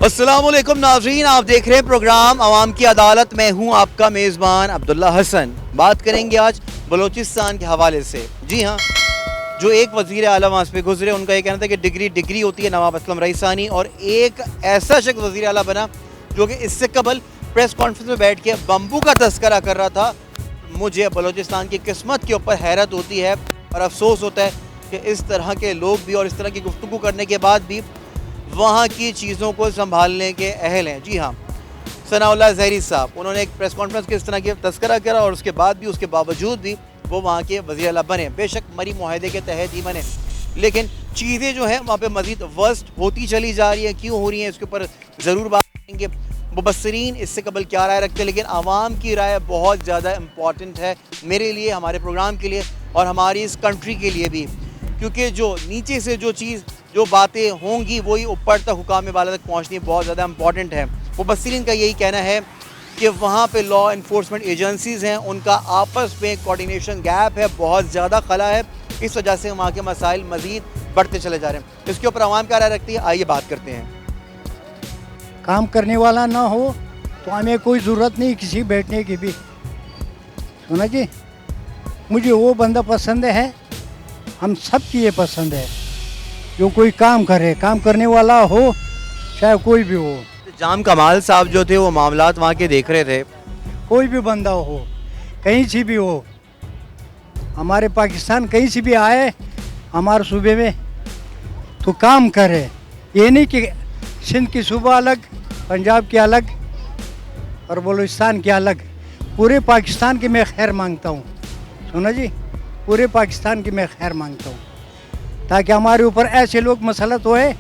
अस्सलामुअलैकुम नाज़रीन, आप देख रहे हैं प्रोग्राम अवाम की अदालत। मैं हूं आपका मेज़बान अब्दुल्ला हसन। बात करेंगे आज बलूचिस्तान के हवाले से। जी हाँ, जो एक वज़ीर आला वहाँ पे गुजरे, उनका ये कहना था कि डिग्री होती है नवाब असलम रईसानी, और एक ऐसा शख्स वज़ीर आला बना जो कि इससे कबल प्रेस कॉन्फ्रेंस में बैठ के बम्बू का तस्करा कर रहा था। मुझे बलूचिस्तान की किस्मत के ऊपर हैरत होती है और अफसोस होता है कि इस तरह के लोग भी और इस तरह की गुफ्तगू करने के बाद भी वहाँ की चीज़ों को संभालने के अहल हैं। जी हाँ, सनाउल्लाह ज़हरी साहब, उन्होंने एक प्रेस कॉन्फ्रेंस के इस तरह की तस्करा करा और उसके बाद भी, उसके बावजूद भी वो वहाँ के वज़ीर आला बने। बेशक मरी मुआहदे के तहत ही बने, लेकिन चीज़ें जो हैं वहाँ पे मज़ीद वर्स्ट होती चली जा रही हैं। क्यों हो रही हैं, इसके ऊपर ज़रूर बात करेंगे। मुबस्सिरीन इससे कबल क्या राय रखते हैं, लेकिन आवाम की राय बहुत ज़्यादा इम्पॉर्टेंट है मेरे लिए, हमारे प्रोग्राम के लिए और हमारी इस कंट्री के लिए भी, क्योंकि जो नीचे से जो बातें होंगी वही ऊपर तक हुकाम वाला तक पहुँचनी बहुत ज़्यादा इम्पॉर्टेंट है। मुबस्सिरीन का यही कहना है कि वहाँ पे लॉ इन्फोर्समेंट एजेंसीज़ हैं, उनका आपस में कोऑर्डिनेशन गैप है, बहुत ज़्यादा खला है। इस वजह से वहाँ के मसाइल मज़ीद बढ़ते चले जा रहे हैं। इसके ऊपर आवाम क्या राय रखती है, आइए बात करते हैं। काम करने वाला ना हो तो हमें कोई ज़रूरत नहीं किसी बैठने की भी। सुना जी, मुझे वो बंदा पसंद है, हम सब की ये पसंद है जो कोई काम करे, काम करने वाला हो चाहे कोई भी हो। जाम कमाल साहब जो थे वो मामलात वहाँ के देख रहे थे। कोई भी बंदा हो, कहीं से भी हो, हमारे पाकिस्तान कहीं से भी आए हमारे सूबे में तो काम करे। ये नहीं कि सिंध की सूबा अलग, पंजाब की अलग और बलूचिस्तान की अलग। पूरे पाकिस्तान की मैं खैर मांगता हूँ। सुना जी, पूरे पाकिस्तान की मैं खैर मांगता हूँ ताकि हमारे ऊपर ऐसे लोग मसलत होए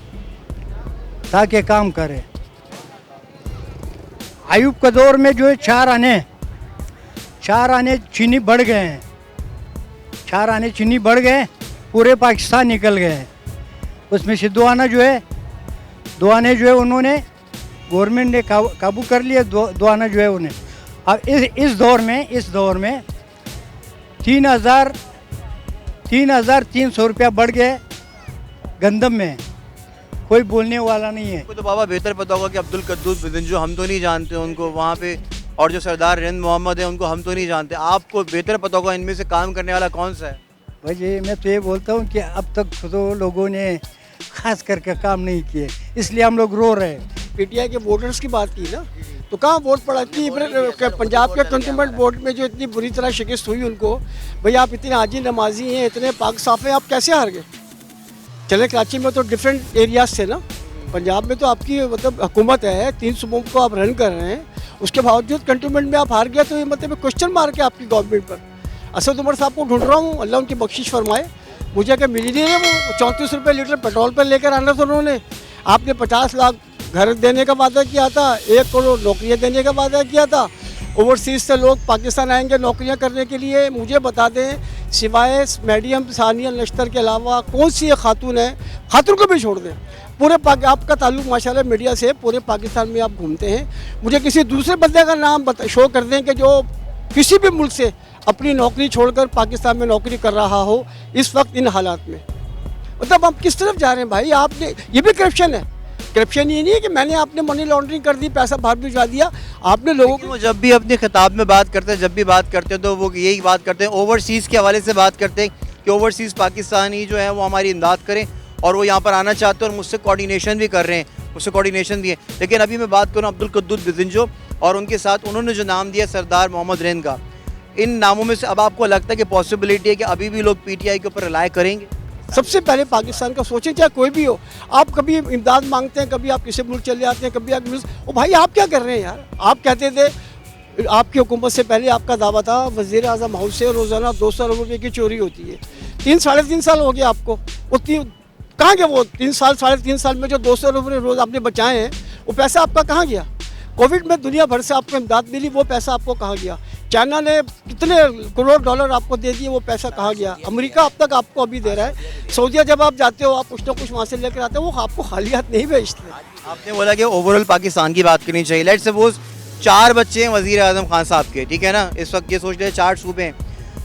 ताकि काम करे। आयूब के दौर में जो है चार आने चीनी बढ़ गए हैं, 4 आने चीनी बढ़ गए, पूरे पाकिस्तान निकल गए हैं। उसमें से 2 आना जो है उन्होंने गवर्नमेंट ने काबू कर लिया। 2 आना जो है उन्हें अब इस दौर में 3,300 रुपया बढ़ गए गंदम में। कोई बोलने वाला नहीं है। तो बाबा बेहतर पता होगा कि अब्दुल कद्दूस जो हम तो नहीं जानते उनको वहाँ पे, और जो सरदार रिंद मोहम्मद है उनको हम तो नहीं जानते। आपको बेहतर पता होगा इनमें से काम करने वाला कौन सा है। भाई मैं तो ये बोलता हूँ कि अब तक तो लोगों ने खास करके काम नहीं किए, इसलिए हम लोग रो रहे हैं। पीटीआई के वोटर्स की बात की ना, तो कहाँ वोट पड़ा। इतनी पंजाब के कंटोनमेंट बोर्ड में जो इतनी बुरी तरह शिकस्त हुई उनको, भाई आप इतने हाजी नमाजी हैं, इतने पाक साफ़ हैं, आप कैसे हार गए। चले कराची में तो डिफरेंट एरियाज थे ना, पंजाब में तो आपकी मतलब हुकूमत है, 3 सूबों को आप रन कर रहे हैं, उसके बावजूद कंटोनमेंट में आप हार गया। तो ये मतलब क्वेश्चन मार्क है आपकी गवर्नमेंट पर। असद उमर साहब को ढूंढ रहा हूँ, अल्लाह उनकी बख्शिश फरमाए। मुझे क्या मिली नहीं है, वो 34 रुपये लीटर पेट्रोल पर लेकर आना था उन्होंने। आपने 50 लाख घर देने का वादा किया था, 1 करोड़ नौकरियाँ देने का वादा किया था। ओवरसीज़ से लोग पाकिस्तान आएंगे नौकरियां करने के लिए। मुझे बता दें, सिवाय मैडम सानिया नश्तर के अलावा कौन सी ये खातून है, खातून को भी छोड़ दें, पूरे आपका ताल्लुक माशाल्लाह मीडिया से, पूरे पाकिस्तान में आप घूमते हैं, मुझे किसी दूसरे बंदे का नाम शो कर दें कि जो किसी भी मुल्क से अपनी नौकरी छोड़कर पाकिस्तान में नौकरी कर रहा हो इस वक्त इन हालात में। मतलब आप किस तरफ जा रहे हैं भाई। आपने ये भी करप्शन है। करप्शन ये नहीं है कि मैंने आपने मनी लॉन्ड्रिंग कर दी, पैसा बाहर भिजवा दिया। आपने लोगों को जब भी अपने खिताब में बात करते हैं, जब भी बात करते हैं तो वो यही बात करते हैं, ओवरसीज़ के हवाले से बात करते हैं कि ओवरसीज़ पाकिस्तानी जो है वो हमारी इमदाद करें और वो यहाँ पर आना चाहते हैं और मुझसे कोऑर्डिनेशन भी कर रहे हैं, मुझसे कोऑर्डिनेशन भी है। लेकिन अभी मैं बात करूँ अब्दुल कद्दूस बिजंजो और उनके साथ उन्होंने जो नाम दिया सरदार मोहम्मद रिंद का, इन नामों में से अब आपको लगता है कि पॉसिबिलिटी है कि अभी भी लोग पीटीआई के ऊपर रिलाय करेंगे। सबसे पहले पाकिस्तान का सोचें, चाहे कोई भी हो। आप कभी इमदाद मांगते हैं, कभी आप किसी मुल्क चले जाते हैं, कभी आप ओ भाई आप क्या कर रहे हैं यार। आप कहते थे, आपकी हुकूमत से पहले आपका दावा था वज़ीर आज़म हाउस से रोज़ाना 200 अरब रुपये की चोरी होती है। 3-3.5 साल हो गया आपको, कहाँ गया वो 3 साल 3.5 साल में जो 200 रुपये रोज़ आपने बचाए हैं, वो पैसा आपका कहाँ गया। कोविड में दुनिया भर से आपको इमदाद मिली, वो पैसा आपको कहाँ गया। चाइना ने कितने करोड़ डॉलर आपको दे दिए, वो पैसा कहाँ गया। अमेरिका अब तक आपको अभी दे रहा है। सऊदीया जब आप जाते हो, आप कुछ ना कुछ वहाँ से लेकर आते हो, वो आपको खाली हाथ नहीं भेजते। आपने बोला कि ओवरऑल पाकिस्तान की बात करनी चाहिए। लेट्स सपोज 4 बच्चे हैं वज़ीर आज़म खान साहब के, ठीक है ना, इस वक्त ये सोच रहे 4 सूबे हैं,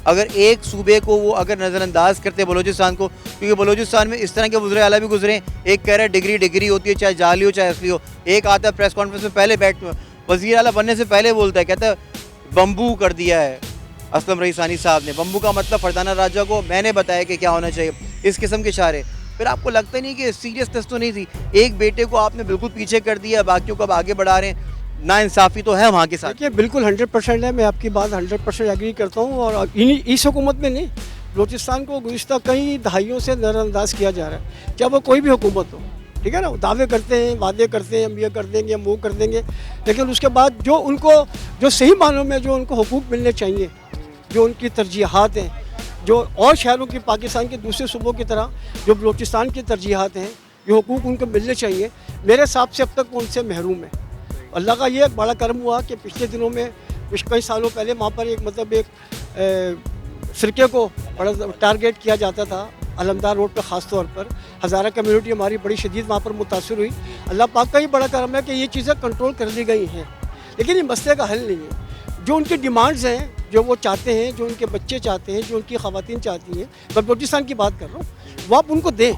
अगर एक सूबे को वो अगर नज़रअंदाज करते बलूचिस्तान को, क्योंकि बलूचिस्तान में इस तरह के वज़ीर आला भी गुजरे, एक कह रहा है डिग्री होती है, चाहे जाली हो चाहे असली हो, एक आता है प्रेस कॉन्फ्रेंस में पहले वज़ीर आला बनने से पहले बोलता है, कहता है बम्बू कर दिया है असलम रईसानी साहब ने। बम्बू का मतलब फरदाना राजा को मैंने बताया कि क्या होना चाहिए, इस किस्म के इशारे। फिर आपको लगता नहीं कि सीरियसनेस तो नहीं थी? एक बेटे को आपने बिल्कुल पीछे कर दिया, बाकियों को अब आगे बढ़ा रहे हैं, नाइंसाफ़ी तो है वहाँ के साथ। देखिए बिल्कुल 100% है, मैं आपकी बात 100% एग्री करता हूँ। और इस हुकूमत में नहीं, बलूचिस्तान को गुज़िश्ता कई दहाइयों से नज़रअंदाज किया जा रहा है, चाहे वो कोई भी हुकूमत हो, ठीक है ना। दावे करते हैं, वादे करते हैं, हम ये कर देंगे, हम वो कर देंगे, लेकिन उसके बाद जो सही मानों में जो उनको हुकूक मिलने चाहिए, जो उनकी तरजीहात हैं, जो और शहरों की पाकिस्तान के दूसरे सूबों की तरह जो बलूचिस्तान की तरजीहात हैं, ये हुकूक उनको मिलने चाहिए, मेरे हिसाब से अब तक वो उनसे महरूम है। अल्लाह का ये बड़ा करम हुआ कि पिछले दिनों में कई सालों पहले वहाँ पर एक फ़िरके को बड़ा टारगेट किया जाता था, अलमदार रोड पर ख़ास तौर पर हज़ारा कम्युनिटी हमारी बड़ी शदीद वहाँ पर मुतासर हुई। अल्लाह पाक का ही बड़ा करम है कि ये चीज़ें कंट्रोल कर दी गई हैं, लेकिन ये मसले का हल नहीं है। जो उनकी डिमांड्स हैं, जो वो चाहते हैं, जो उनके बच्चे चाहते हैं, जो उनकी ख़वातीन चाहती हैं, मैं बलूचिस्तान की बात कर रहा हूँ, वो आप उनको दें।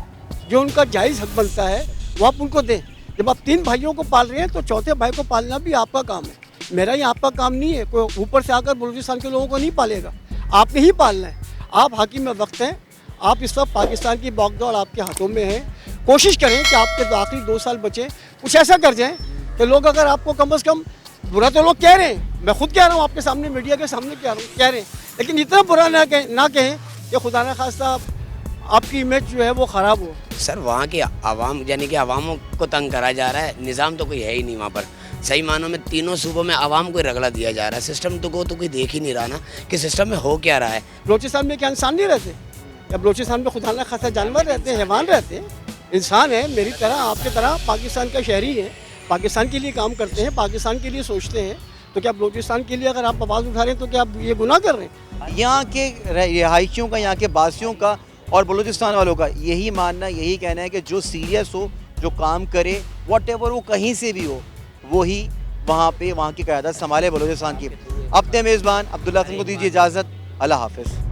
जो उनका जायज़ हक बनता है वो आप उनको दें। जब आप 3 भाइयों को पाल रहे हैं तो चौथे भाई को पालना भी आपका काम है, मेरा ही आपका काम नहीं है। कोई ऊपर से आकर बलूचिस्तान के लोगों को नहीं पालेगा, आपने ही पालना है। आप हाकिम वक्त हैं, आप इस वक्त पाकिस्तान की बागडोर आपके हाथों में है। कोशिश करें कि आपके आखिरी 2 साल बचे, कुछ ऐसा कर जाएं कि लोग अगर आपको कम अज़ कम, बुरा तो लोग कह रहे हैं, मैं खुद कह रहा हूँ आपके सामने, मीडिया के सामने कह रहे हैं, लेकिन इतना बुरा ना कहें कि खुदा न खास्ता आपकी इमेज जो है वो ख़राब हो। सर वहाँ की आवाम यानी कि आवामों को तंग करा जा रहा है, निज़ाम तो कोई है ही नहीं वहाँ पर। सही मानों में तीनों सूबों में आवाम को रगड़ा दिया जा रहा है, सिस्टम तो कोई देख ही नहीं रहा ना कि सिस्टम में हो क्या रहा है। बलूचिस्तान में क्या इंसान नहीं रहते? या बलूचिस्तान में खुदा न खासा जानवर रहते हैं, हैवान रहते हैं? इंसान है मेरी तरह, आपके तरह, पाकिस्तान का शहरी है, पाकिस्तान के लिए काम करते हैं, पाकिस्तान के लिए सोचते हैं। तो क्या बलूचिस्तान के लिए अगर आप आवाज़ उठा रहे हैं तो क्या आप ये गुनाह कर रहे हैं? यहाँ के रिहायशियों का, यहाँ के बासियों का और बलूचिस्तान वालों का यही मानना, यही कहना है कि जो सीरियस हो, जो काम करे, व्हाटएवर वो कहीं से भी हो, वही वहाँ पे वहाँ की क़यादत संभाले बलूचिस्तान की। अपने मेज़बान अब्दुल्ला हसन को दीजिए इजाज़त। अल्लाह हाफ़िज़।